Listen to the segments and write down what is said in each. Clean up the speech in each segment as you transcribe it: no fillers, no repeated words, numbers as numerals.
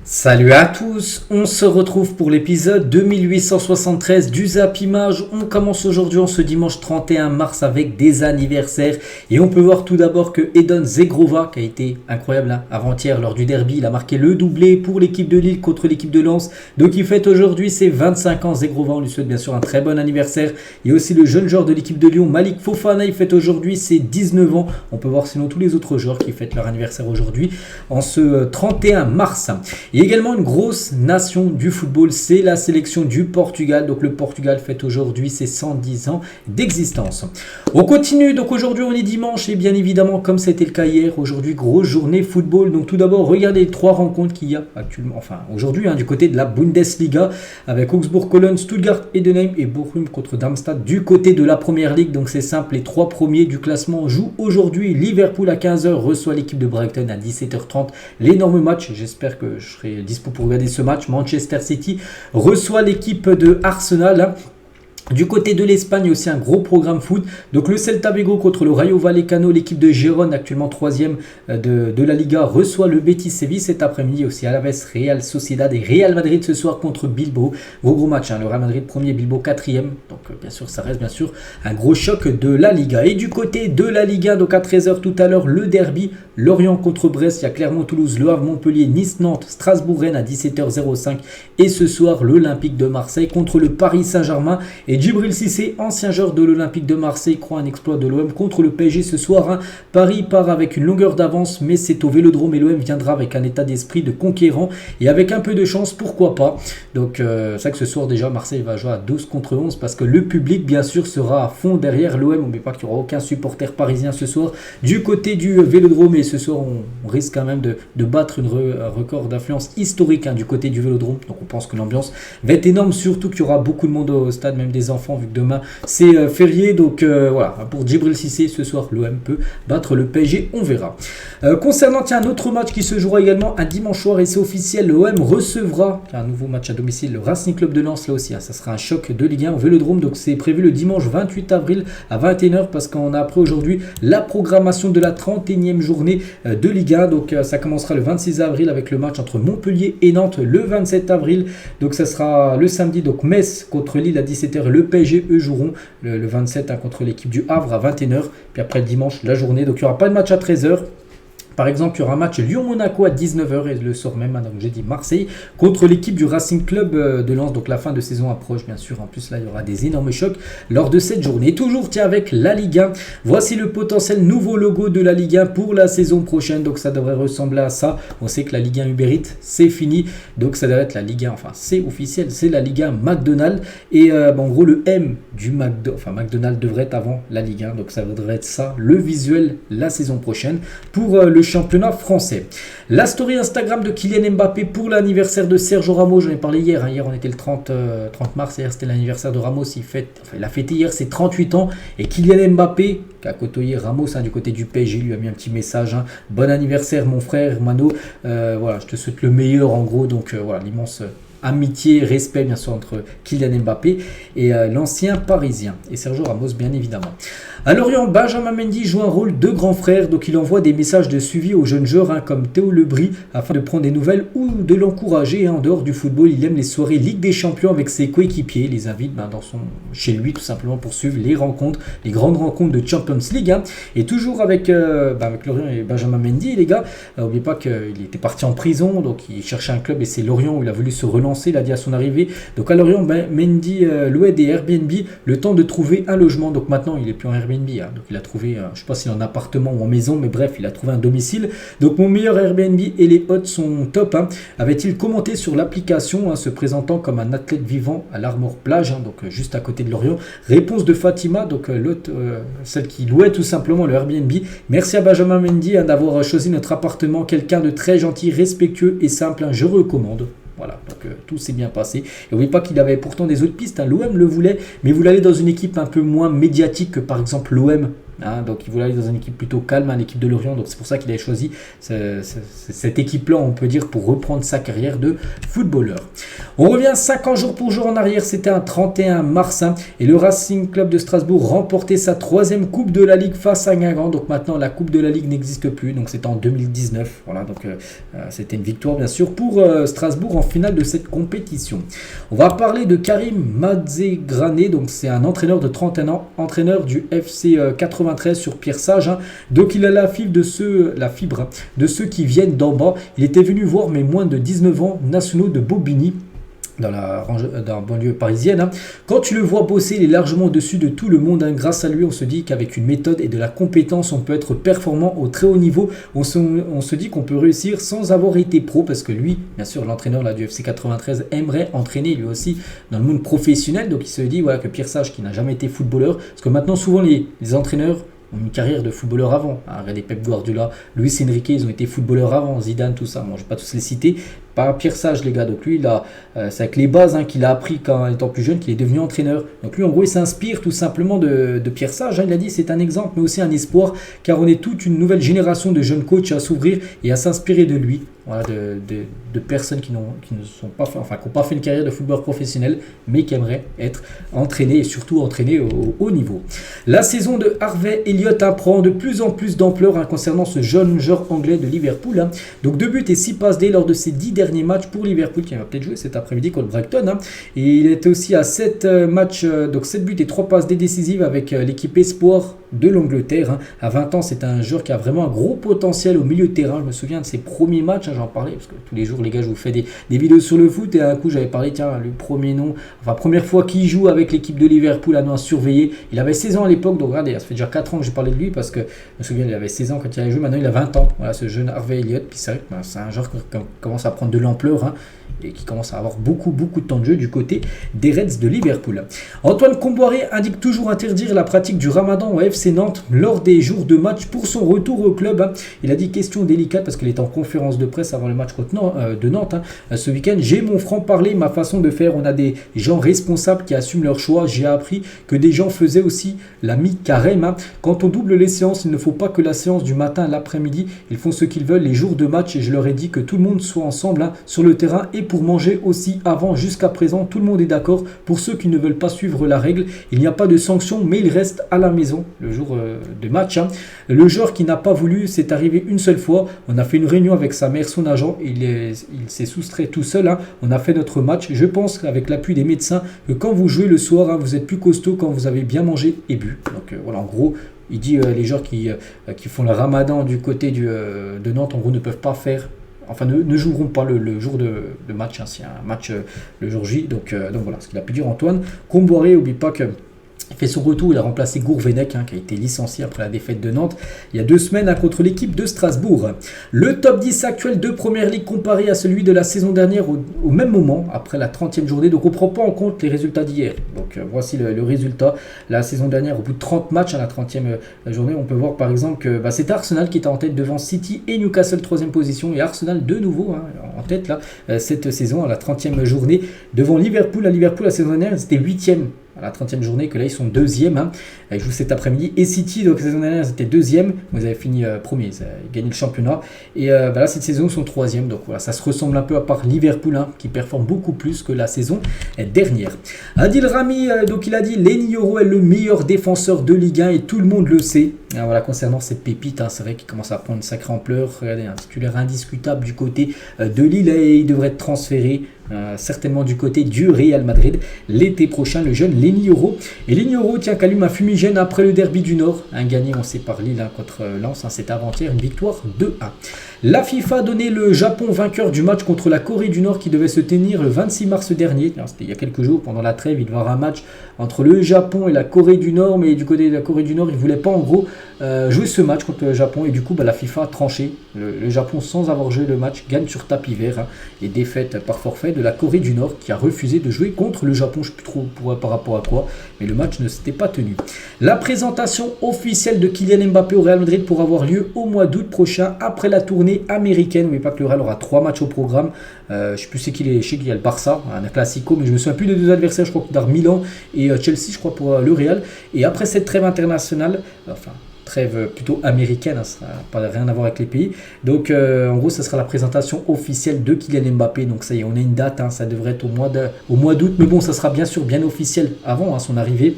Salut à tous, on se retrouve pour l'épisode 2873 du Zap Image. On commence aujourd'hui en ce dimanche 31 mars avec des anniversaires et on peut voir tout d'abord que Edon Zegrova, qui a été incroyable avant-hier lors du derby, il a marqué le doublé pour l'équipe de Lille contre l'équipe de Lens. Donc il fête aujourd'hui ses 25 ans. Zegrova, on lui souhaite bien sûr un très bon anniversaire. Il y a aussi le jeune joueur de l'équipe de Lyon, Malik Fofana, il fête aujourd'hui ses 19 ans. On peut voir sinon tous les autres joueurs qui fêtent leur anniversaire aujourd'hui en ce 31 mars. Il y a également une grosse nation du football, c'est la sélection du Portugal. Donc le Portugal fête aujourd'hui ses 110 ans d'existence. On continue, donc aujourd'hui on est dimanche et bien évidemment comme c'était le cas hier, aujourd'hui grosse journée football. Donc tout d'abord regardez les trois rencontres qu'il y a actuellement, enfin aujourd'hui du côté de la Bundesliga avec Augsburg, Cologne, Stuttgart, Heidenheim et Bochum contre Darmstadt du côté de la Première Ligue. Donc c'est simple, les trois premiers du classement jouent aujourd'hui. Liverpool à 15h reçoit l'équipe de Brighton à 17h30. L'énorme match, j'espère que je serai dispo pour regarder ce match. Manchester City reçoit l'équipe de Arsenal. Du côté de l'Espagne, il y a aussi un gros programme foot. Donc le Celta Vigo contre le Rayo Vallecano, l'équipe de Gérone, actuellement 3e de la Liga, reçoit le Betis Séville cet après-midi. Aussi Alaves, Real Sociedad et Real Madrid ce soir contre Bilbao. Gros match, le Real Madrid 1er, Bilbao 4e. Donc bien sûr, ça reste bien sûr un gros choc de la Liga. Et du côté de la Liga, donc à 13h tout à l'heure, le derby, Lorient contre Brest, il y a Clermont-Toulouse, Le Havre, Montpellier, Nice-Nantes, Strasbourg-Rennes à 17h05. Et ce soir, l'Olympique de Marseille contre le Paris Saint-Germain. Et Djibril Cissé, ancien joueur de l'Olympique de Marseille, croit un exploit de l'OM contre le PSG ce soir. Paris part avec une longueur d'avance, mais c'est au Vélodrome et l'OM viendra avec un état d'esprit de conquérant. Et avec un peu de chance, pourquoi pas. Donc c'est vrai que ce soir déjà, Marseille va jouer à 12 contre 11 parce que le public, bien sûr, sera à fond derrière l'OM. On ne met pas qu'il n'y aura aucun supporter parisien ce soir du côté du Vélodrome. Et ce soir, on risque quand même de battre un record d'affluence historique du côté du Vélodrome. Donc on pense que l'ambiance va être énorme, surtout qu'il y aura beaucoup de monde au stade, même des enfants, vu que demain c'est férié. Donc voilà, pour Djibril Cissé, ce soir l'OM peut battre le PSG, on verra. Concernant un autre match qui se jouera également un dimanche soir et c'est officiel, l'OM recevra un nouveau match à domicile, le Racing Club de Lens. Là aussi, ça sera un choc de Ligue 1 au Vélodrome. Donc c'est prévu le dimanche 28 avril à 21h parce qu'on a appris aujourd'hui la programmation de la 31e journée de Ligue 1. Donc ça commencera le 26 avril avec le match entre Montpellier et Nantes le 27 avril. Donc ça sera le samedi, donc Metz contre Lille à 17h. Le PSG, eux, joueront le 27 contre l'équipe du Havre à 21h. Puis après le dimanche, la journée. Donc il n'y aura pas de match à 13h. Par exemple, il y aura un match Lyon-Monaco à 19h et le soir même, donc j'ai dit Marseille, contre l'équipe du Racing Club de Lens. Donc la fin de saison approche, bien sûr. En plus, là, il y aura des énormes chocs lors de cette journée. Et toujours, avec la Ligue 1. Voici le potentiel nouveau logo de la Ligue 1 pour la saison prochaine. Donc ça devrait ressembler à ça. On sait que la Ligue 1 Uber Eats, c'est fini. Donc ça devrait être la Ligue 1, enfin c'est officiel, c'est la Ligue 1 McDonald's. Et en gros, le M du McDonald's devrait être avant la Ligue 1. Donc ça devrait être ça, le visuel, la saison prochaine pour le championnat français. La story Instagram de Kylian Mbappé pour l'anniversaire de Sergio Ramos, j'en ai parlé hier. Hier on était le 30 mars, hier c'était l'anniversaire de Ramos. Il a fêté hier ses 38 ans et Kylian Mbappé, qui a côtoyé Ramos du côté du PSG, lui a mis un petit message. Bon anniversaire mon frère Mano, voilà, je te souhaite le meilleur en gros. Donc voilà, l'immense amitié, respect bien sûr entre Kylian Mbappé et l'ancien parisien et Sergio Ramos bien évidemment. À Lorient, Benjamin Mendy joue un rôle de grand frère, donc il envoie des messages de suivi aux jeunes joueurs comme Théo Lebris afin de prendre des nouvelles ou de l'encourager. En dehors du football, il aime les soirées Ligue des Champions avec ses coéquipiers, il les invite chez lui tout simplement pour suivre les rencontres, les grandes rencontres de Champions League. Et toujours avec Lorient et Benjamin Mendy, les gars, n'oubliez pas qu'il était parti en prison, donc il cherchait un club et c'est Lorient où il a voulu se relancer, il a dit à son arrivée. Donc à Lorient, Mendy louait des Airbnb le temps de trouver un logement. Donc maintenant, il est plus en Airbnb. Donc il a trouvé, je ne sais pas si en appartement ou en maison, mais bref, il a trouvé un domicile. Donc mon meilleur Airbnb et les hôtes sont top. Avait-il commenté sur l'application, se présentant comme un athlète vivant à l'Armor Plage, donc juste à côté de Lorient. Réponse de Fatima, donc l'hôte, celle qui louait tout simplement le Airbnb. Merci à Benjamin Mendy d'avoir choisi notre appartement, quelqu'un de très gentil, respectueux et simple. Je recommande. Voilà, donc tout s'est bien passé. Et n'oubliez pas qu'il avait pourtant des autres pistes. L'OM le voulait, mais il voulait aller dans une équipe un peu moins médiatique que par exemple l'OM hein, donc il voulait aller dans une équipe plutôt calme, l'équipe de Lorient, donc c'est pour ça qu'il avait choisi cette équipe-là, on peut dire, pour reprendre sa carrière de footballeur. On revient 50 jours pour jour en arrière, c'était un 31 mars, hein, et le Racing Club de Strasbourg remportait sa 3e Coupe de la Ligue face à Guingamp. Donc maintenant la Coupe de la Ligue n'existe plus, donc c'était en 2019. Voilà, donc c'était une victoire bien sûr pour Strasbourg en finale de cette compétition. On va parler de Karim Madzegrané, donc c'est un entraîneur de 31 ans, entraîneur du FC 93 sur Pierre Sage, hein. Donc il a la fibre de ceux qui viennent d'en bas. Il était venu voir mes moins de 19 ans nationaux de Bobigny, dans la banlieue parisienne, hein. Quand tu le vois bosser, il est largement au-dessus de tout le monde, hein. Grâce à lui, on se dit qu'avec une méthode et de la compétence, on peut être performant au très haut niveau. On se dit qu'on peut réussir sans avoir été pro, parce que lui, bien sûr, l'entraîneur là, du FC 93 aimerait entraîner lui aussi dans le monde professionnel. Donc il se dit voilà, que Pierre Sage, qui n'a jamais été footballeur, parce que maintenant souvent les entraîneurs ont une carrière de footballeur avant, hein. Regardez Pep Guardiola, Luis Enrique, ils ont été footballeurs avant, Zidane, tout ça. Bon, je ne vais pas tous les citer. Pas Pierre Sage, les gars. Donc lui, c'est avec les bases, hein, qu'il a appris quand étant plus jeune qu'il est devenu entraîneur. Donc lui, en gros, il s'inspire tout simplement de Pierre Sage, hein. Il a dit c'est un exemple, mais aussi un espoir, car on est toute une nouvelle génération de jeunes coachs à s'ouvrir et à s'inspirer de lui. Voilà, de personnes qui n'ont pas fait une carrière de footballeur professionnel, mais qui aimeraient être entraînés et surtout entraînés au haut niveau. La saison de Harvey Elliott, hein, prend de plus en plus d'ampleur, hein, concernant ce jeune joueur anglais de Liverpool, hein. Donc 2 buts et 6 passes D lors de ses 10 derniers matchs pour Liverpool, qui va peut-être jouer cet après-midi contre Brighton, hein. Et il était aussi à 7 matchs, donc 7 buts et 3 passes D décisives avec l'équipe Espoir de l'Angleterre, hein. À 20 ans, c'est un joueur qui a vraiment un gros potentiel au milieu de terrain. Je me souviens de ses premiers matchs, hein, j'en parlais, parce que tous les jours, les gars, je vous fais des vidéos sur le foot, et à un coup, j'avais parlé, tiens, le première fois qu'il joue avec l'équipe de Liverpool à nous à surveiller. Il avait 16 ans à l'époque, donc regardez, ça fait déjà 4 ans que j'ai parlé de lui, parce que je me souviens, il avait 16 ans quand il a joué, maintenant il a 20 ans. Voilà, ce jeune Harvey Elliott, puis c'est vrai que c'est un joueur qui commence à prendre de l'ampleur, hein, et qui commence à avoir beaucoup de temps de jeu du côté des Reds de Liverpool. Antoine Comboiré indique toujours interdire la pratique du ramadan au FC Nantes lors des jours de match pour son retour au club, hein. Il a dit question délicate parce qu'il est en conférence de presse avant le match de Nantes, hein, ce week-end. J'ai mon franc-parler, ma façon de faire. On a des gens responsables qui assument leur choix. J'ai appris que des gens faisaient aussi la mi-carême, hein. Quand on double les séances, il ne faut pas que la séance du matin à l'après-midi. Ils font ce qu'ils veulent les jours de match, et je leur ai dit que tout le monde soit ensemble, hein, sur le terrain, et pour manger aussi avant. Jusqu'à présent, tout le monde est d'accord. Pour ceux qui ne veulent pas suivre la règle, il n'y a pas de sanction, mais ils restent à la maison le jour de match, hein. Le joueur qui n'a pas voulu, c'est arrivé une seule fois. On a fait une réunion avec sa mère, son agent. Il s'est soustrait tout seul, hein. On a fait notre match. Je pense qu'avec l'appui des médecins, que quand vous jouez le soir, hein, vous êtes plus costaud quand vous avez bien mangé et bu. Donc voilà, en gros, il dit les joueurs qui font le ramadan du côté de Nantes, en gros, ne peuvent pas faire. Enfin, ne joueront pas le jour de match, hein, s'il y a un match le jour J. Donc voilà ce qu'il a pu dire Antoine Comboiré. N'oublie pas que il fait son retour, il a remplacé Gourvenec, hein, qui a été licencié après la défaite de Nantes il y a 2 semaines, hein, contre l'équipe de Strasbourg. Le top 10 actuel de Première Ligue comparé à celui de la saison dernière au même moment, après la 30e journée. Donc on ne prend pas en compte les résultats d'hier. Donc voici le résultat. La saison dernière, au bout de 30 matchs à la 30e journée, on peut voir par exemple que c'est Arsenal qui est en tête devant City et Newcastle 3e position. Et Arsenal de nouveau, hein, en tête là, cette saison à la 30e journée devant Liverpool. À Liverpool, la saison dernière, c'était 8e. À la 30e journée, que là ils sont 2e, hein. Ils jouent cet après-midi. Et City, donc la saison dernière ils étaient 2e, vous avez fini premier, ils ont gagné le championnat. Et là cette saison ils sont 3e, donc voilà, ça se ressemble un peu, à part Liverpool, hein, qui performe beaucoup plus que la saison dernière. Adil Rami, donc il a dit Lenny Yoro est le meilleur défenseur de Ligue 1 et tout le monde le sait. Alors, voilà, concernant cette pépite, hein, c'est vrai qu'il commence à prendre une sacrée ampleur. Regardez, un titulaire indiscutable du côté de Lille, et il devrait être transféré certainement du côté du Real Madrid l'été prochain, le jeune Lenny Yoro. Et Lenny Yoro, tiens, qu'allume un fumigène après le derby du Nord, un gagné, on sait, par Lille, hein, contre Lens, hein, c'était avant-hier, une victoire 2-1. La FIFA a donné le Japon vainqueur du match contre la Corée du Nord qui devait se tenir le 26 mars dernier. C'était il y a quelques jours, pendant la trêve, il devait y avoir un match entre le Japon et la Corée du Nord, mais du côté de la Corée du Nord, ils ne voulaient pas en gros jouer ce match contre le Japon, et du coup la FIFA a tranché. Le Japon, sans avoir joué le match, gagne sur tapis vert, hein, et défaite par forfait de la Corée du Nord qui a refusé de jouer contre le Japon. Je ne sais plus trop par rapport à quoi, mais le match ne s'était pas tenu. La présentation officielle de Kylian Mbappé au Real Madrid pour avoir lieu au mois d'août prochain après la tournée américaine. N'oubliez pas que le Real aura 3 matchs au programme. Je ne sais plus c'est qui je sais qu'il y a le Barça, un classico, mais je me souviens plus des 2 adversaires. Je crois que Milan et Chelsea, je crois, pour le Real. Et après cette trêve internationale, enfin trêve plutôt américaine, hein, ça n'a pas rien à voir avec les pays. Donc en gros, ça sera la présentation officielle de Kylian Mbappé. Donc ça y est, on a une date, hein, ça devrait être au mois d'août. Mais bon, ça sera bien sûr bien officiel avant hein, son arrivée.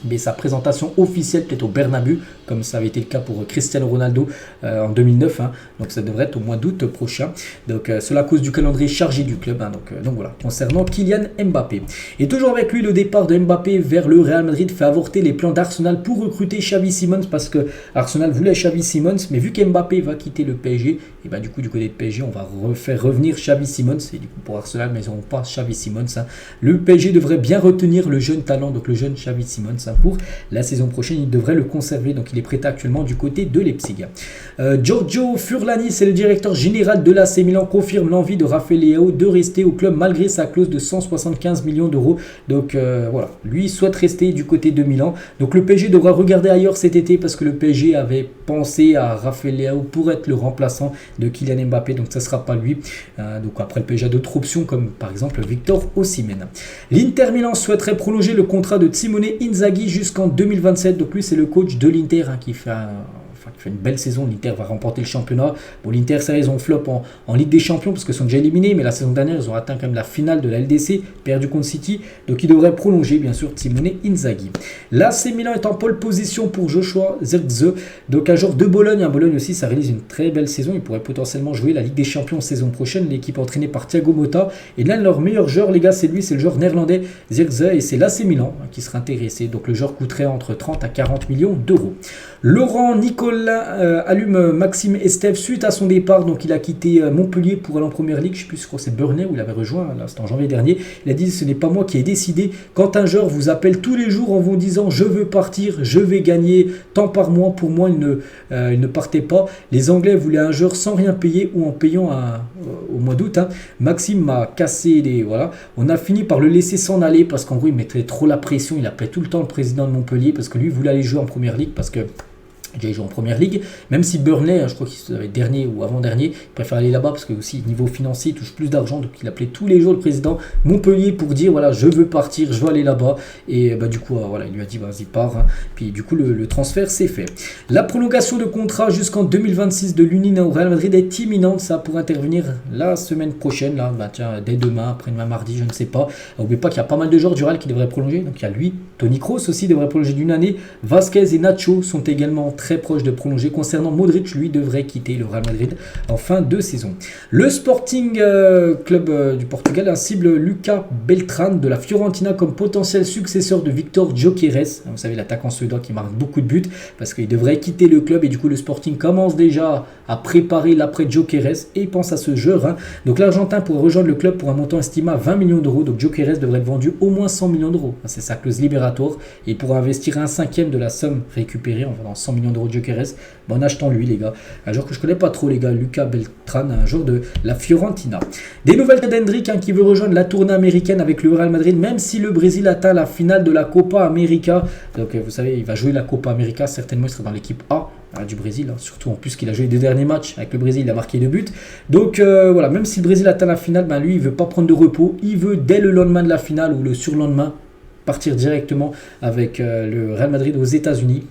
Mais sa présentation officielle peut-être au Bernabeu, comme ça avait été le cas pour Cristiano Ronaldo en 2009. Hein. Donc ça devrait être au mois d'août prochain. Donc cela à cause du calendrier chargé du club. Hein. Donc voilà, concernant Kylian Mbappé. Et toujours avec lui, le départ de Mbappé vers le Real Madrid fait avorter les plans d'Arsenal pour recruter Xavi Simons, parce que Arsenal voulait Xavi Simons, mais vu qu'Mbappé va quitter le PSG, et ben du coup du côté de PSG, on va faire revenir Xavi Simons. Et du coup pour Arsenal, mais ils n'auront pas Xavi Simons. Hein. Le PSG devrait bien retenir le jeune talent, donc le jeune Xavi Simons. Pour la saison prochaine, il devrait le conserver, donc il est prêté actuellement du côté de Leipzig. Giorgio Furlani, c'est le directeur général de l'AC Milan, confirme l'envie de Rafael Leao de rester au club malgré sa clause de 175 millions d'euros. Donc voilà, lui souhaite rester du côté de Milan. Donc le PSG devra regarder ailleurs cet été, parce que le PSG avait pensé à Rafael Leao pour être le remplaçant de Kylian Mbappé, donc ça ne sera pas lui. Donc après le PSG a d'autres options, comme par exemple Victor Osimhen. L'Inter Milan souhaiterait prolonger le contrat de Simone Inzaghi jusqu'en 2027. Donc lui, c'est le coach de l'Inter hein, qui fait une belle saison. L'Inter va remporter le championnat. Bon, l'Inter, ça, ils ont flop en Ligue des Champions parce qu'ils sont déjà éliminés, mais la saison dernière, ils ont atteint quand même la finale de la LDC, perdu contre City. Donc ils devraient prolonger, bien sûr, Simone Inzaghi. L'AC Milan est en pole position pour Joshua Zirkzee, donc un joueur de Bologne. À Bologne aussi, ça réalise une très belle saison. Il pourrait potentiellement jouer la Ligue des Champions saison prochaine. L'équipe entraînée par Thiago Motta. Et l'un de leurs meilleurs joueurs, les gars, c'est lui, c'est le joueur néerlandais Zirkzee, et c'est l'AC Milan hein, qui sera intéressé. Donc le joueur coûterait entre 30 à 40 millions d'euros. Laurent Nicolas allume Maxime Estève suite à son départ. Donc il a quitté Montpellier pour aller en première ligue. Je ne sais plus, je crois que c'est Burnley où il avait rejoint. Là, c'était en janvier dernier. Il a dit: ce n'est pas moi qui ai décidé. Quand un joueur vous appelle tous les jours en vous disant je veux partir, je vais gagner tant par mois, pour moi il ne partait pas. Les Anglais voulaient un joueur sans rien payer ou en payant au mois d'août. Hein. Maxime m'a cassé les. Voilà. On a fini par le laisser s'en aller parce qu'en gros il mettrait trop la pression. Il appelait tout le temps le président de Montpellier parce que lui voulait aller jouer en première ligue, parce que déjà, il joue en première ligue, même si Burnley, je crois qu'il avait dernier ou avant-dernier, il préfère aller là-bas parce que aussi niveau financier, il touche plus d'argent. Donc il appelait tous les jours le président Montpellier pour dire voilà, je veux partir, je veux aller là-bas. Et bah, du coup, voilà, il lui a dit vas-y, pars. Hein. Puis du coup, le transfert s'est fait. La prolongation de contrat jusqu'en 2026 de l'Union au Real Madrid est imminente. Ça pourrait intervenir la semaine prochaine, là, bah, tiens, dès demain, après-demain, mardi, je ne sais pas. N'oubliez pas qu'il y a pas mal de joueurs du Real qui devraient prolonger. Donc il y a lui, Toni Kroos aussi devrait prolonger d'une année. Vasquez et Nacho sont également très proche de prolonger. Concernant Modric, lui devrait quitter le Real Madrid en fin de saison. Le Sporting Club du Portugal cible Lucas Beltrán de la Fiorentina comme potentiel successeur de Victor Gyökeres. Vous savez, l'attaquant suédois qui marque beaucoup de buts, parce qu'il devrait quitter le club et du coup le Sporting commence déjà à préparer l'après Gyökeres et il pense à ce joueur. Hein. Donc l'Argentin pourrait rejoindre le club pour un montant estimé à 20 millions d'euros. Donc Gyökeres devrait être vendu au moins 100 millions d'euros. C'est sa clause libératoire et il pourra investir un cinquième de la somme récupérée en vendant 100 millions d'euros de Gyökeres. En achetant lui, les gars. Un joueur que je connais pas trop, les gars. Lucas Beltrán, un joueur de la Fiorentina. Des nouvelles d'Hendrick qui veut rejoindre la tournée américaine avec le Real Madrid, même si le Brésil atteint la finale de la Copa América. Donc vous savez, il va jouer la Copa América. Certainement, il sera dans l'équipe A du Brésil. Hein. Surtout en plus qu'il a joué les 2 derniers matchs avec le Brésil, il a marqué 2 buts. Donc voilà, même si le Brésil atteint la finale, ben, lui, il veut pas prendre de repos. Il veut, dès le lendemain de la finale ou le surlendemain, partir directement avec le Real Madrid aux États-Unis.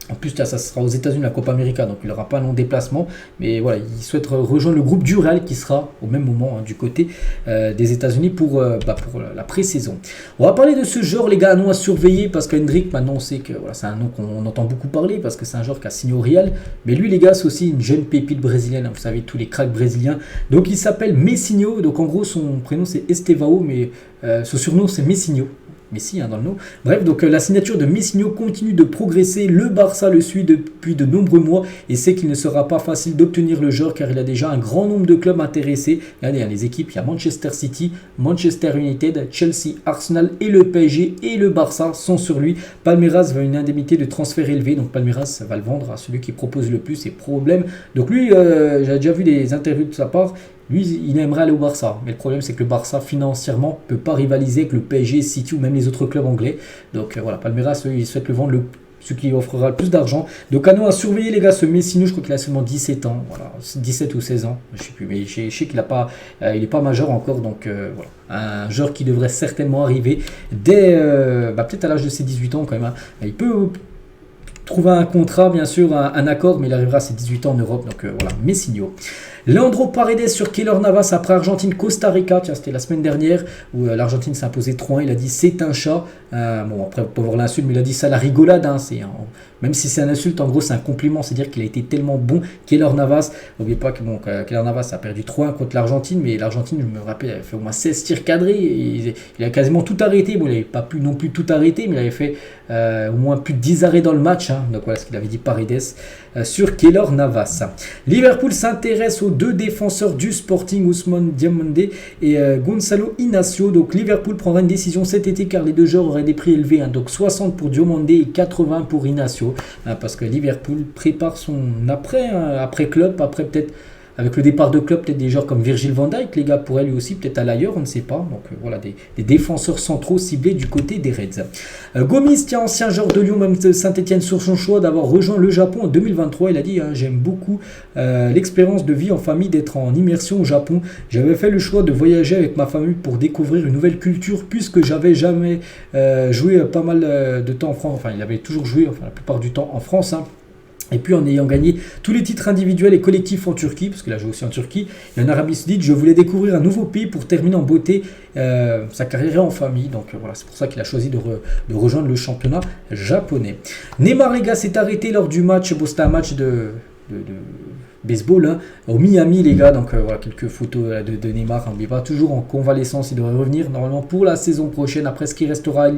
En plus, ça sera aux États-Unis la Copa América, donc il n'aura pas un long déplacement. Mais voilà, il souhaite rejoindre le groupe du Real qui sera au même moment hein, du côté des États-Unis pour la pré-saison. On va parler de ce joueur, les gars, un nom à surveiller parce qu'Hendrick, maintenant on sait que voilà, c'est un nom qu'on entend beaucoup parler parce que c'est un joueur qui a signé au Real. Mais lui, les gars, c'est aussi une jeune pépite brésilienne. Hein, vous savez, tous les cracks brésiliens. Donc il s'appelle Messinho. Donc en gros, son prénom c'est Estevao, mais son surnom c'est Messinho. Messi hein, dans le nom. Bref, donc la signature de Messinho continue de progresser. Le Barça le suit depuis de nombreux mois et sait qu'il ne sera pas facile d'obtenir le joueur car il a déjà un grand nombre de clubs intéressés. Regardez, il y a les équipes, il y a Manchester City, Manchester United, Chelsea, Arsenal et le PSG et le Barça sont sur lui. Palmeiras veut une indemnité de transfert élevée, donc Palmeiras va le vendre à celui qui propose le plus et problème. Donc lui, j'ai déjà vu des interviews de sa part. Lui, il aimerait aller au Barça. Mais le problème, c'est que le Barça, financièrement, ne peut pas rivaliser avec le PSG, City ou même les autres clubs anglais. Donc voilà, Palmeiras, eux, ils souhaitent le vendre ce qui offrira le plus d'argent. Donc à nous à surveiller, les gars, ce Messinho, je crois qu'il a seulement 17 ans. Voilà, 17 ou 16 ans, je ne sais plus. Mais je sais qu'il il n'est pas majeur encore. Donc voilà, un joueur qui devrait certainement arriver dès peut-être à l'âge de ses 18 ans quand même. Hein. Il peut trouver un contrat, bien sûr, un accord, mais il arrivera à ses 18 ans en Europe. Donc voilà, Messinho. Leandro Paredes sur Keylor Navas après Argentine-Costa Rica. Tiens, c'était la semaine dernière où l'Argentine s'est imposée 3-1. Il a dit c'est un chat. Bon, après, on peut voir l'insulte, mais il a dit ça la rigolade. Hein, même si c'est un insulte, en gros, c'est un compliment. C'est-à-dire qu'il a été tellement bon. Keylor Navas, n'oubliez pas que Keylor Navas a perdu 3-1 contre l'Argentine, mais l'Argentine, je me rappelle, elle a fait au moins 16 tirs cadrés. Il a quasiment tout arrêté. Bon, il n'avait pas pu non plus tout arrêter, mais il avait fait au moins plus de 10 arrêts dans le match. Hein. Donc voilà ce qu'il avait dit Paredes sur Keylor Navas. Liverpool s'intéresse aux deux défenseurs du Sporting, Ousmane Diomandé et Gonçalo Inacio. Donc Liverpool prendra une décision cet été car les deux joueurs auraient des prix élevés. Hein. Donc 60 pour Diomandé et 80 pour Inacio. Parce que Liverpool prépare son après club, après peut-être avec le départ de club, peut-être des joueurs comme Virgil van Dijk, les gars pourraient lui aussi peut-être aller ailleurs, on ne sait pas. Donc voilà, des défenseurs centraux ciblés du côté des Reds. Gomis, tiens, ancien joueur de Lyon, même de Saint-Etienne, sur son choix d'avoir rejoint le Japon en 2023. Il a dit, j'aime beaucoup l'expérience de vie en famille, d'être en immersion au Japon. J'avais fait le choix de voyager avec ma famille pour découvrir une nouvelle culture, puisque j'avais jamais joué pas mal de temps en France. Enfin, il avait toujours joué, la plupart du temps en France, hein. Et puis en ayant gagné tous les titres individuels et collectifs en Turquie, parce qu'il a joué aussi en Turquie et en Arabie Saoudite, je voulais découvrir un nouveau pays pour terminer en beauté sa carrière en famille. Donc voilà, c'est pour ça qu'il a choisi de rejoindre le championnat japonais. Neymar, les gars, s'est arrêté lors du match, c'était un match de baseball hein, au Miami, les gars. Donc voilà, quelques photos de Neymar. N'oubliez pas, toujours en convalescence. Il devrait revenir normalement pour la saison prochaine. Après ce qui restera,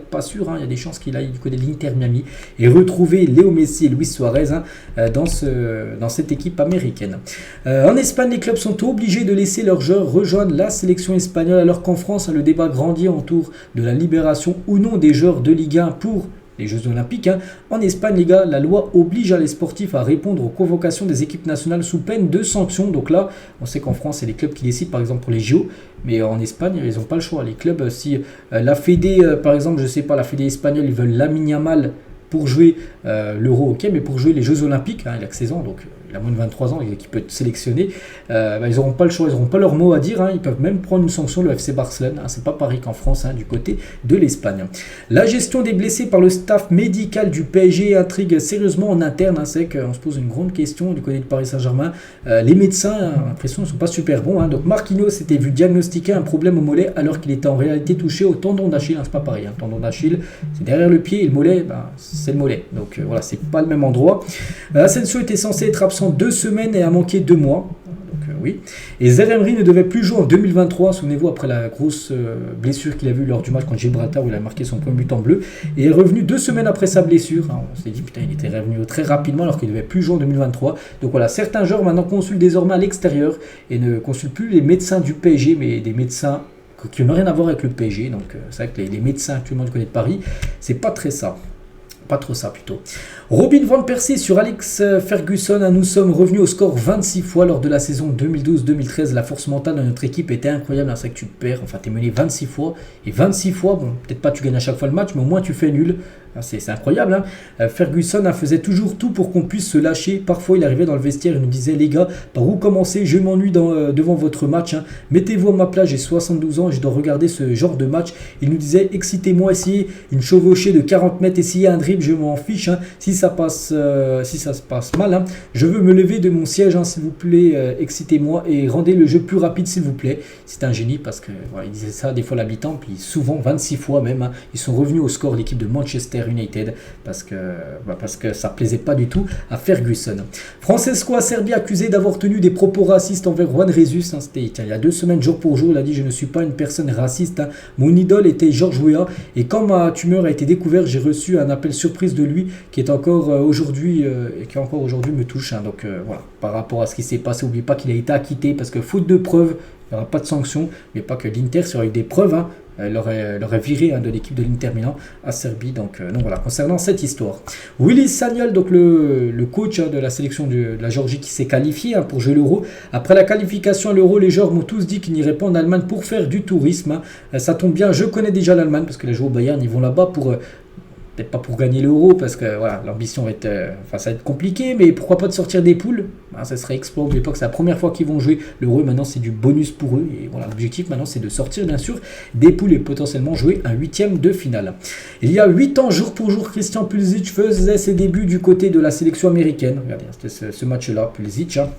pas sûr, hein, il y a des chances qu'il aille du côté de l'Inter Miami et retrouver Léo Messi et Luis Suarez hein, dans cette équipe américaine. En Espagne, les clubs sont obligés de laisser leurs joueurs rejoindre la sélection espagnole, alors qu'en France, hein, le débat grandit autour de la libération ou non des joueurs de Ligue 1 pour les Jeux Olympiques. Hein. En Espagne, les gars, la loi oblige les sportifs à répondre aux convocations des équipes nationales sous peine de sanctions. Donc là, on sait qu'en France, c'est les clubs qui décident, par exemple, pour les JO. Mais en Espagne, ils n'ont pas le choix. Les clubs, si la Fédé, par exemple, je sais pas, la Fédé espagnole, ils veulent Lamine Yamal pour jouer l'Euro, ok, mais pour jouer les Jeux Olympiques, hein, il a que 16 ans, donc il a moins de 23 ans, qui peut être sélectionné, ils n'auront pas le choix, ils n'auront pas leur mot à dire, hein, ils peuvent même prendre une sanction, le FC Barcelone, hein, c'est pas pareil qu'en France, hein, du côté de l'Espagne. La gestion des blessés par le staff médical du PSG intrigue sérieusement en interne, hein, c'est qu'on se pose une grande question du côté de Paris Saint-Germain, les médecins, l'impression, ne sont pas super bons, hein. Donc Marquinhos s'était vu diagnostiquer un problème au mollet alors qu'il était en réalité touché au tendon d'Achille, hein, c'est pas pareil, hein, le tendon d'Achille, c'est derrière le pied et le mollet, c'est le mollet, donc voilà, c'est pas le même endroit. Asensio était censé être absent 2 semaines et a manqué 2 mois. Donc oui. Et Zaire Emery ne devait plus jouer en 2023, souvenez-vous, après la grosse blessure qu'il a vue lors du match contre Gibraltar où il a marqué son premier but en bleu, et est revenu 2 semaines après sa blessure. Hein, on s'est dit, putain, il était revenu très rapidement alors qu'il ne devait plus jouer en 2023. Donc voilà, certains joueurs maintenant consultent désormais à l'extérieur et ne consultent plus les médecins du PSG, mais des médecins qui n'ont rien à voir avec le PSG. Donc c'est vrai que les médecins actuellement du côté de Paris, c'est pas très ça. Pas trop ça plutôt. Robin Van Persie sur Alex Ferguson. Nous sommes revenus au score 26 fois lors de la saison 2012-2013. La force mentale de notre équipe était incroyable. C'est vrai que tu perds, enfin tu es mené 26 fois. Et 26 fois, bon, peut-être pas tu gagnes à chaque fois le match, mais au moins tu fais nul. C'est incroyable. Hein. Ferguson faisait toujours tout pour qu'on puisse se lâcher. Parfois il arrivait dans le vestiaire et nous disait, les gars, par où commencer? Je m'ennuie devant votre match. Hein. Mettez-vous à ma place, j'ai 72 ans et je dois regarder ce genre de match. Il nous disait, excitez-moi, essayez une chevauchée de 40 mètres, essayez un dribble, je m'en fiche. Hein. Si ça se passe mal, hein. Je veux me lever de mon siège, hein, s'il vous plaît, excitez-moi et rendez le jeu plus rapide, s'il vous plaît. C'est un génie parce que voilà, il disait ça des fois l'habitant, puis souvent 26 fois même. Hein, ils sont revenus au score l'équipe de Manchester United parce que ça plaisait pas du tout à Ferguson. Francesco Acerbi accusé d'avoir tenu des propos racistes envers Juan Jesus. Hein, c'était il y a 2 semaines, jour pour jour. Il a dit, je ne suis pas une personne raciste. Hein. Mon idole était Georges Weah et quand ma tumeur a été découverte, j'ai reçu un appel surprise de lui qui est encore aujourd'hui me touche. Hein. Donc voilà, par rapport à ce qui s'est passé, n'oubliez pas qu'il a été acquitté parce que faute de preuves, il n'y aura pas de sanction, mais pas que l'Inter, s'il y aurait eu des preuves, hein, l'aurait viré hein, de l'équipe de l'Inter Milan à Serbie. Donc voilà, concernant cette histoire. Willy Sagnol, donc le coach hein, de la sélection de la Géorgie qui s'est qualifié hein, pour jouer l'Euro. Après la qualification à l'Euro, les joueurs m'ont tous dit qu'ils n'iraient pas en Allemagne pour faire du tourisme. Hein. Ça tombe bien, je connais déjà l'Allemagne parce que les joueurs au Bayern, ils vont là-bas pour peut-être pas pour gagner l'Euro, parce que voilà, l'ambition va être, ça va être compliqué, mais pourquoi pas de sortir des poules, ça serait exploit. N'oubliez pas que c'est la première fois qu'ils vont jouer l'Euro, et maintenant c'est du bonus pour eux, et voilà, l'objectif maintenant c'est de sortir bien sûr des poules et potentiellement jouer un 8e de finale. Il y a 8 ans, jour pour jour, Christian Pulisic faisait ses débuts du côté de la sélection américaine. Regardez, c'était ce match-là, Pulisic, hein.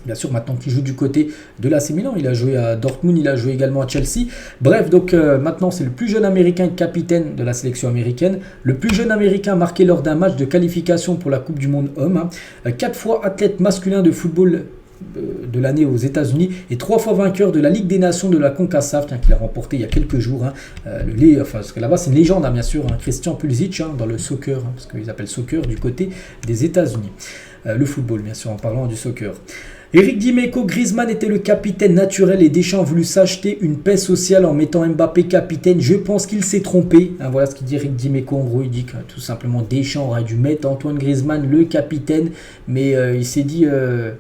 Bien sûr, maintenant qu'il joue du côté de l'AC Milan, il a joué à Dortmund, il a joué également à Chelsea. Bref, donc maintenant c'est le plus jeune américain capitaine de la sélection américaine. Le plus jeune américain marqué lors d'un match de qualification pour la Coupe du Monde Homme. 4 fois athlète masculin de football de l'année aux États-Unis et 3 fois vainqueur de la Ligue des Nations de la CONCACAF, qu'il a remporté il y a quelques jours. Parce que là-bas c'est une légende, bien sûr, Christian Pulisic, dans le soccer, parce qu'ils appellent soccer du côté des États-Unis. Le football, bien sûr, en parlant du soccer. Eric Dimeco, Griezmann était le capitaine naturel et Deschamps a voulu s'acheter une paix sociale en mettant Mbappé capitaine. Je pense qu'il s'est trompé. Voilà ce qu'il dit Eric Dimeco. En gros, il dit que tout simplement Deschamps aurait dû mettre Antoine Griezmann le capitaine. Mais il s'est dit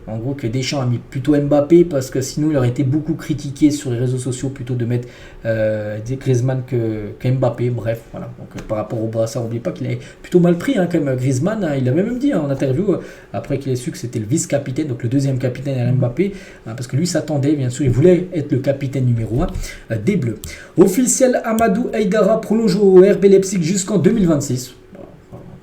en gros que Deschamps a mis plutôt Mbappé parce que sinon il aurait été beaucoup critiqué sur les réseaux sociaux plutôt de mettre Griezmann que Mbappé. Bref, voilà. Donc par rapport au brassard, n'oubliez pas qu'il avait plutôt mal pris quand même Griezmann. Il a même dit en interview après qu'il ait su que c'était le vice-capitaine, donc le deuxième capitaine à Mbappé, parce que lui s'attendait, bien sûr, il voulait être le capitaine numéro 1 des Bleus. Officiel, Amadou Haïdara prolonge au RB Leipzig jusqu'en 2026.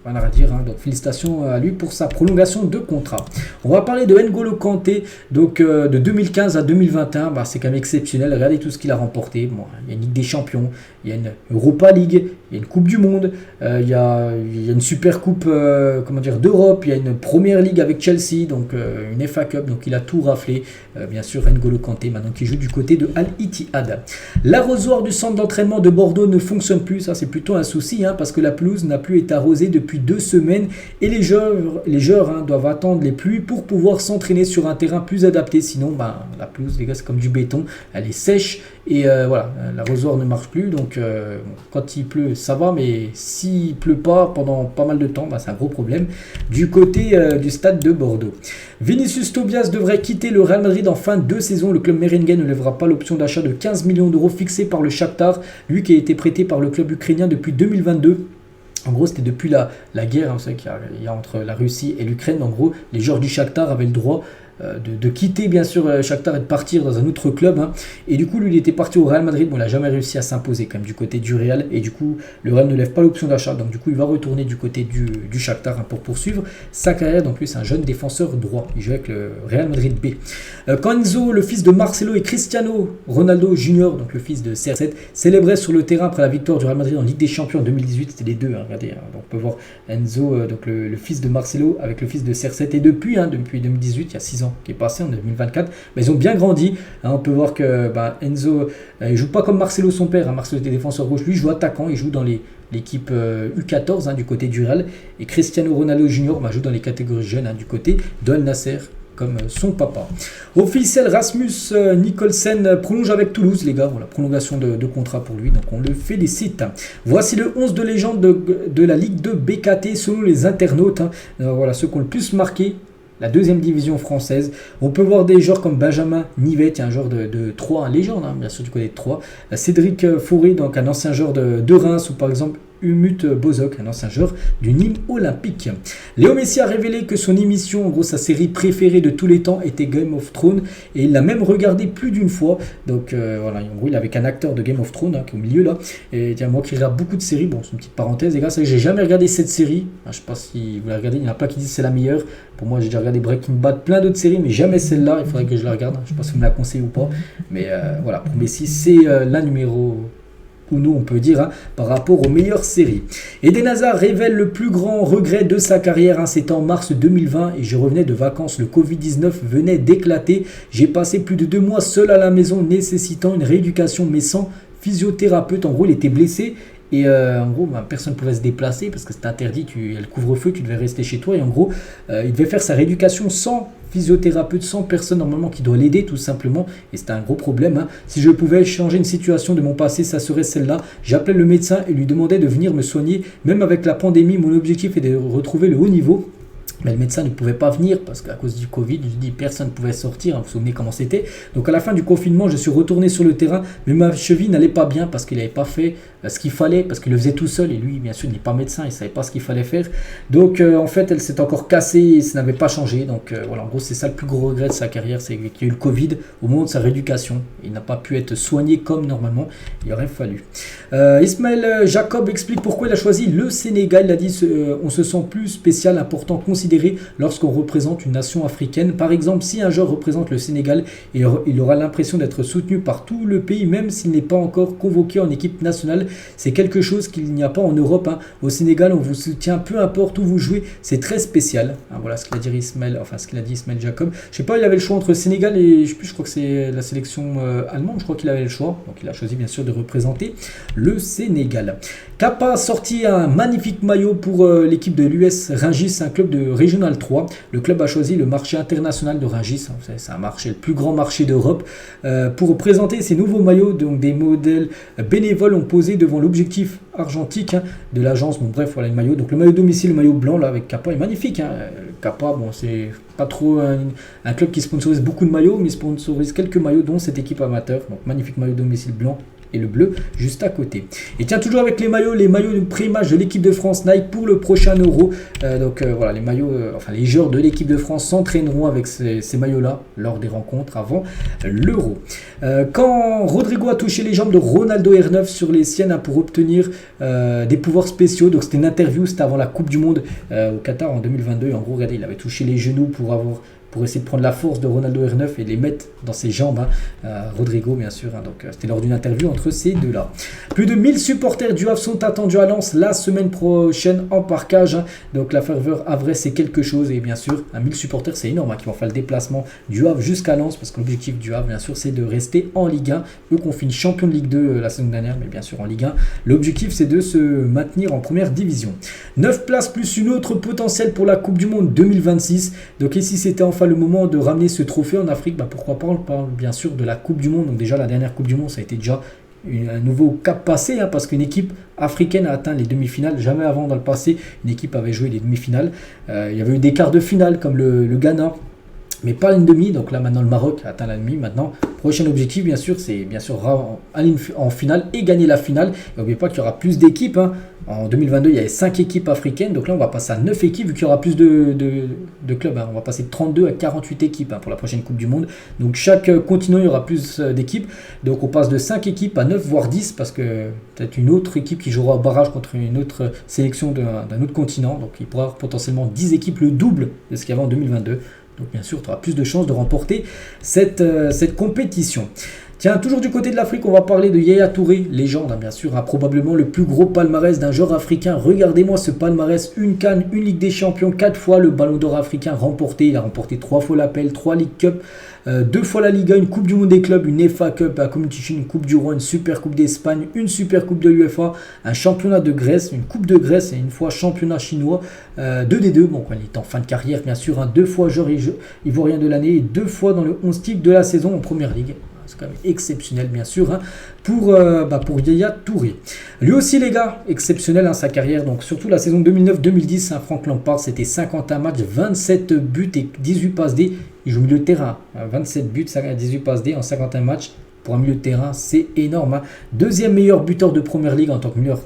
Rien à dire, donc félicitations à lui pour sa prolongation de contrat. On va parler de N'Golo Kanté, donc de 2015 à 2021, c'est quand même exceptionnel. Regardez tout ce qu'il a remporté. Bon, il y a une Ligue des Champions, il y a une Europa League, il y a une Coupe du Monde, il y a une Super Coupe d'Europe, il y a une Première Ligue avec Chelsea, donc une FA Cup, donc il a tout raflé. Bien sûr, N'Golo Kanté, maintenant qui joue du côté de Al Ittihad. L'arrosoir du centre d'entraînement de Bordeaux ne fonctionne plus, ça c'est plutôt un souci, parce que la pelouse n'a plus été arrosée depuis 2 semaines et les joueurs doivent attendre les pluies pour pouvoir s'entraîner sur un terrain plus adapté. Sinon, la pelouse, les gars, c'est comme du béton, elle est sèche et voilà, l'arrosoir ne marche plus. Donc, quand il pleut, ça va, mais s'il pleut pas pendant pas mal de temps, c'est un gros problème du côté du stade de Bordeaux. Vinicius Tobias devrait quitter le Real Madrid en fin de saison. Le club merengue ne lèvera pas l'option d'achat de 15 millions d'euros fixée par le Shakhtar, lui qui a été prêté par le club ukrainien depuis 2022. En gros, c'était depuis la guerre qu'il y a entre la Russie et l'Ukraine. En gros, les joueurs du Shakhtar avaient le droit de quitter bien sûr Shakhtar et de partir dans un autre club. Et du coup, lui, il était parti au Real Madrid. Bon, il n'a jamais réussi à s'imposer quand même du côté du Real. Et du coup, le Real ne lève pas l'option d'achat. Donc du coup, il va retourner du côté du Shakhtar pour poursuivre sa carrière. Donc lui, c'est un jeune défenseur droit. Il joue avec le Real Madrid B. Quand Enzo, le fils de Marcelo, et Cristiano Ronaldo Junior, donc le fils de CR7, célébraient sur le terrain après la victoire du Real Madrid en Ligue des Champions en 2018. C'était les deux, regardez. Donc on peut voir Enzo, donc le fils de Marcelo avec le fils de CR7. Et depuis 2018, il y a 6 ans qui est passé en 2024, mais ils ont bien grandi. On peut voir que Enzo il joue pas comme Marcelo son père. Marcelo était défenseur gauche, lui joue attaquant, il joue dans l'équipe U14 du côté du Real, et Cristiano Ronaldo Junior joue dans les catégories jeunes du côté d'Al Nasser comme son papa. Officiel, Rasmus Nicholsen prolonge avec Toulouse, les gars. Voilà, prolongation de contrat pour lui, donc on le félicite. Voici le 11 de légende de la Ligue 2 BKT selon les internautes. Voilà, ceux qui ont le plus marqué la deuxième division française. On peut voir des joueurs comme Benjamin Nivet, un joueur de Troyes, un légende, bien sûr du côté de Troyes. Cédric Fauré, donc un ancien joueur de Reims, ou par exemple Umut Bozok, un ancien joueur du Nîmes Olympique. Léo Messi a révélé que son émission, en gros sa série préférée de tous les temps, était Game of Thrones, et il l'a même regardé plus d'une fois. Donc voilà, en gros il est avec un acteur de Game of Thrones qui est au milieu là. Et tiens, moi qui regarde beaucoup de séries, bon c'est une petite parenthèse les gars, c'est que j'ai jamais regardé cette série. Je sais pas si vous la regardez, il y en a pas qui disent c'est la meilleure. Pour moi j'ai déjà regardé Breaking Bad, plein d'autres séries, mais jamais celle-là. Il faudrait que je la regarde. Je sais pas si vous me la conseillez ou pas, mais voilà, pour Messi c'est la numéro Uno, on peut dire, par rapport aux meilleures séries. Eden Hazard révèle le plus grand regret de sa carrière. C'était en mars 2020 et je revenais de vacances. Le Covid-19 venait d'éclater. J'ai passé plus de 2 mois seul à la maison, nécessitant une rééducation mais sans physiothérapeute. En gros, il était blessé. Et en gros, personne ne pouvait se déplacer parce que c'était interdit, il y a le couvre-feu, tu devais rester chez toi. Et en gros, il devait faire sa rééducation sans physiothérapeute, sans personne normalement qui doit l'aider tout simplement. Et c'était un gros problème. Si je pouvais changer une situation de mon passé, ça serait celle-là. J'appelais le médecin et lui demandais de venir me soigner. Même avec la pandémie, mon objectif est de retrouver le haut niveau. Mais le médecin ne pouvait pas venir parce qu'à cause du Covid, je dis personne ne pouvait sortir, vous vous souvenez comment c'était. Donc à la fin du confinement, je suis retourné sur le terrain, mais ma cheville n'allait pas bien parce qu'il n'avait pas fait ce qu'il fallait, parce qu'il le faisait tout seul et lui, bien sûr, il n'est pas médecin, il ne savait pas ce qu'il fallait faire. Donc en fait, elle s'est encore cassée et ça n'avait pas changé. Donc voilà, en gros, c'est ça le plus gros regret de sa carrière, c'est qu'il y a eu le Covid au moment de sa rééducation. Il n'a pas pu être soigné comme normalement il aurait fallu. Ismaël Jacob explique pourquoi il a choisi le Sénégal. Il a dit on se sent plus spécial, important, considéré lorsqu'on représente une nation africaine. Par exemple, si un joueur représente le Sénégal, il aura l'impression d'être soutenu par tout le pays, même s'il n'est pas encore convoqué en équipe nationale. C'est quelque chose qu'il n'y a pas en Europe. Au Sénégal, on vous soutient peu importe où vous jouez. C'est très spécial. Voilà ce qu'il a dit Ismaël, Jacob. Je sais pas, il avait le choix entre Sénégal et je crois que c'est la sélection allemande. Je crois qu'il avait le choix. Donc il a choisi bien sûr de représenter le Sénégal. Kappa a sorti un magnifique maillot pour l'équipe de l'US Rungis, un club de Régional 3. Le club a choisi le marché international de Rungis. C'est un marché, le plus grand marché d'Europe. Pour présenter ces nouveaux maillots, donc des modèles bénévoles ont posé devant l'objectif argentique de l'agence. Bon bref, voilà le maillot. Donc le maillot domicile, le maillot blanc là avec Kappa est magnifique. Kappa, bon c'est pas trop un club qui sponsorise beaucoup de maillots, mais il sponsorise quelques maillots dont cette équipe amateur. Donc magnifique maillot domicile blanc et le bleu juste à côté. Et tiens, toujours avec les maillots de pré-match de l'équipe de France Nike pour le prochain Euro. Voilà, les maillots, les joueurs de l'équipe de France s'entraîneront avec ces maillots-là lors des rencontres avant l'Euro. Quand Rodrigo a touché les jambes de Ronaldo R9 sur les siennes pour obtenir des pouvoirs spéciaux, donc c'était une interview, c'était avant la Coupe du Monde au Qatar en 2022. En gros, regardez, il avait touché les genoux pour essayer de prendre la force de Ronaldo R9 et les mettre dans ses jambes. Rodrigo, bien sûr. Donc, c'était lors d'une interview entre ces deux-là. Plus de 1000 supporters du Havre sont attendus à Lens la semaine prochaine en parkage. Donc, la ferveur havraise, c'est quelque chose. Et bien sûr, 1000 supporters, c'est énorme qui vont faire le déplacement du Havre jusqu'à Lens. Parce que l'objectif du Havre, bien sûr, c'est de rester en Ligue 1. Eux qu'on finit champion de Ligue 2 la saison dernière, mais bien sûr en Ligue 1. L'objectif, c'est de se maintenir en première division. 9 places plus une autre potentielle pour la Coupe du Monde 2026. Donc, ici, c'était enfin le moment de ramener ce trophée en Afrique. Pourquoi pas, on parle bien sûr de la Coupe du Monde. Donc déjà la dernière Coupe du Monde, ça a été déjà un nouveau cap passé, parce qu'une équipe africaine a atteint les demi-finales. Jamais avant dans le passé une équipe avait joué les demi-finales. Il y avait eu des quarts de finale comme le Ghana, mais pas une demi. Donc là maintenant le Maroc a atteint la demi. Maintenant prochain objectif bien sûr, c'est bien sûr aller en finale et gagner la finale. Et n'oubliez pas qu'il y aura plus d'équipes. En 2022 il y avait 5 équipes africaines, donc là on va passer à 9 équipes vu qu'il y aura plus de clubs. On va passer de 32 à 48 équipes pour la prochaine Coupe du Monde. Donc chaque continent il y aura plus d'équipes. Donc on passe de 5 équipes à 9 voire 10 parce que peut-être une autre équipe qui jouera au barrage contre une autre sélection d'un autre continent. Donc il pourra avoir potentiellement 10 équipes, le double de ce qu'il y avait en 2022. Donc bien sûr, tu auras plus de chances de remporter cette compétition. Tiens, toujours du côté de l'Afrique, on va parler de Yaya Touré, légende, bien sûr, probablement le plus gros palmarès d'un joueur africain. Regardez-moi ce palmarès, une CAN, une Ligue des Champions, 4 fois le Ballon d'Or africain remporté. Il a remporté 3 fois l'Appel, 3 League Cup, 2 fois la Liga, une Coupe du Monde des clubs, une FA Cup, une Coupe du Roi, une Super Coupe d'Espagne, une Super Coupe de l'UEFA, un championnat de Grèce, une Coupe de Grèce et une fois championnat chinois, 2 des 2. Bon, il est en fin de carrière, bien sûr, 2 fois joueur ivoirien de l'année et 2 fois dans le 11 type de la saison en Première Ligue. C'est quand même exceptionnel, bien sûr, pour Yaya Touré. Lui aussi, les gars, exceptionnel sa carrière. Donc, surtout la saison 2009-2010, Franck Lampard, c'était 51 matchs, 27 buts et 18 passes D. Il joue milieu de terrain. 27 buts, 18 passes D en 51 matchs. Pour un milieu de terrain, c'est énorme. Deuxième meilleur buteur de Première Ligue en tant que meilleur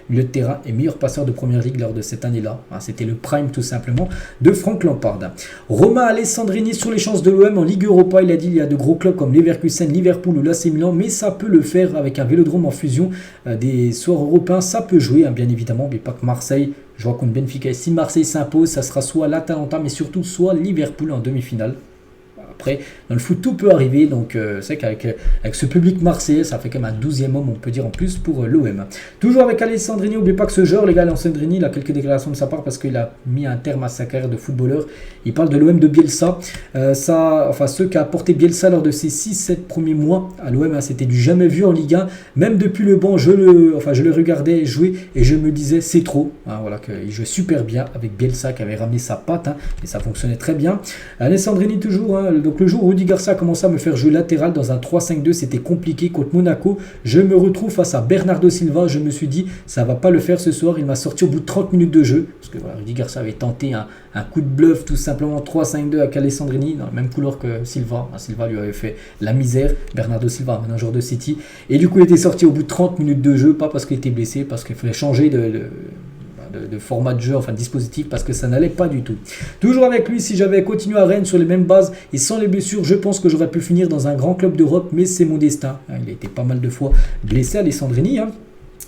milieu de terrain et meilleur passeur de Première Ligue lors de cette année-là. C'était le prime tout simplement de Franck Lampard. Romain Alessandrini sur les chances de l'OM en Ligue Europa. Il a dit il y a de gros clubs comme Leverkusen, Liverpool ou l'AC Milan, mais ça peut le faire avec un vélodrome en fusion des soirs européens. Ça peut jouer, bien évidemment, mais pas que Marseille. Je vois contre Benfica. Et si Marseille s'impose, ça sera soit l'Atalanta, mais surtout soit Liverpool en demi-finale. Après, dans le foot, tout peut arriver. Donc, c'est qu'avec ce public marseillais, ça fait quand même un 12e homme, on peut dire, en plus pour l'OM. Toujours avec Alessandrini, n'oubliez pas que ce joueur, les gars, Alessandrini, il a quelques déclarations de sa part parce qu'il a mis un terme à sa carrière de footballeur. Il parle de l'OM de Bielsa. Ceux qui a apporté Bielsa lors de ses 6-7 premiers mois à l'OM, c'était du jamais vu en Ligue 1. Même depuis le banc, je le regardais jouer et je me disais, c'est trop. Qu'il jouait super bien avec Bielsa qui avait ramené sa patte et ça fonctionnait très bien. Alessandrini, toujours, Donc le jour où Rudy Garcia a commencé à me faire jouer latéral dans un 3-5-2, c'était compliqué contre Monaco. Je me retrouve face à Bernardo Silva. Je me suis dit, ça va pas le faire ce soir. Il m'a sorti au bout de 30 minutes de jeu. Parce que voilà, Rudy Garcia avait tenté un coup de bluff, tout simplement 3-5-2 avec Alessandrini, dans le même couleur que Silva. Silva lui avait fait la misère. Bernardo Silva, maintenant joueur de City. Et du coup, il était sorti au bout de 30 minutes de jeu, pas parce qu'il était blessé, parce qu'il fallait changer de format de jeu, enfin de dispositif, parce que ça n'allait pas du tout. Toujours avec lui, si j'avais continué à Rennes sur les mêmes bases et sans les blessures, je pense que j'aurais pu finir dans un grand club d'Europe, mais c'est mon destin. Il a été pas mal de fois blessé, Alessandrini.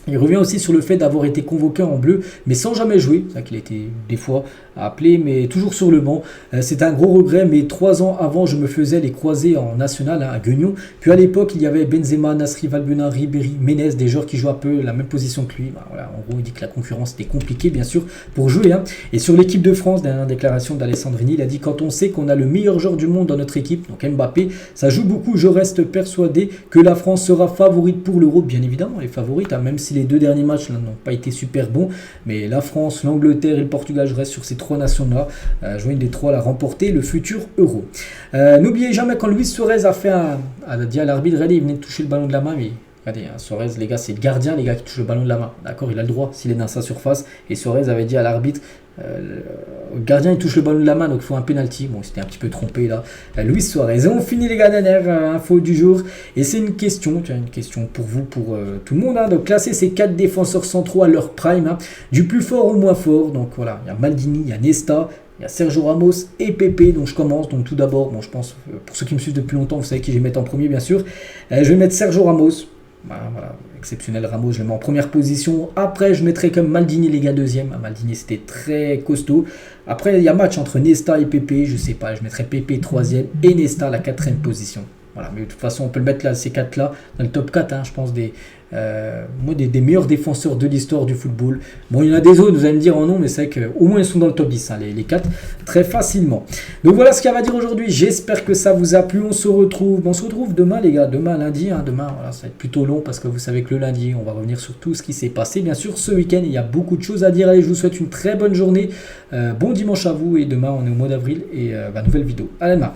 Il revient aussi sur le fait d'avoir été convoqué en bleu, mais sans jamais jouer. C'est vrai qu'il a été des fois appelé, mais toujours sur le banc. C'est un gros regret, mais 3 ans avant, je me faisais les croisés en national à Guignon. Puis à l'époque, il y avait Benzema, Nasri, Valbuena, Ribéry, Menez, des joueurs qui jouent un peu la même position que lui. Voilà, en gros, il dit que la concurrence était compliquée, bien sûr, pour jouer. Et sur l'équipe de France, dernière déclaration d'Alessandrini, il a dit: quand on sait qu'on a le meilleur joueur du monde dans notre équipe, donc Mbappé, ça joue beaucoup. Je reste persuadé que la France sera favorite pour l'Euro. Bien évidemment, les favorites, même si les 2 derniers matchs n'ont pas été super bons, mais la France, l'Angleterre et le Portugal, je reste sur ces 3 nations-là. Je vois une des 3 la remporter le futur Euro. N'oubliez jamais quand Luis Suarez a dit à l'arbitre: regardez, il venait de toucher le ballon de la main, mais regardez, Suarez, les gars, c'est le gardien, les gars, qui touche le ballon de la main. D'accord, il a le droit s'il est dans sa surface. Et Suarez avait dit à l'arbitre: le gardien il touche le ballon de la main, donc il faut un penalty. Bon, il s'était un petit peu trompé là. Luis Suarez. Et on finit les gars, dernière info du jour. Et c'est une question pour vous, pour tout le monde. Donc classer ces 4 défenseurs centraux à leur prime, du plus fort au moins fort. Donc voilà, il y a Maldini, il y a Nesta, il y a Sergio Ramos et Pepe. Donc je commence. Donc tout d'abord, je pense, pour ceux qui me suivent depuis longtemps, vous savez qui je vais mettre en premier, bien sûr. Je vais mettre Sergio Ramos. Voilà, exceptionnel Ramos, je le mets en première position. Après, je mettrai comme Maldini, les gars, deuxième. Maldini, c'était très costaud. Après, il y a match entre Nesta et Pepe. Je sais pas, je mettrai Pepe troisième et Nesta la 4e position. Voilà, mais de toute façon, on peut le mettre là, ces 4-là, dans le top 4, je pense, des meilleurs défenseurs de l'histoire du football. Bon, il y en a des autres, vous allez me dire non, mais c'est vrai qu'au moins ils sont dans le top 10, les 4, très facilement. Donc voilà ce qu'il y a à dire aujourd'hui. J'espère que ça vous a plu. On se retrouve demain, les gars, demain lundi. Demain, voilà, ça va être plutôt long parce que vous savez que le lundi, on va revenir sur tout ce qui s'est passé. Bien sûr, ce week-end, il y a beaucoup de choses à dire. Allez, je vous souhaite une très bonne journée. Bon dimanche à vous et demain, on est au mois d'avril et nouvelle vidéo. Allez, demain.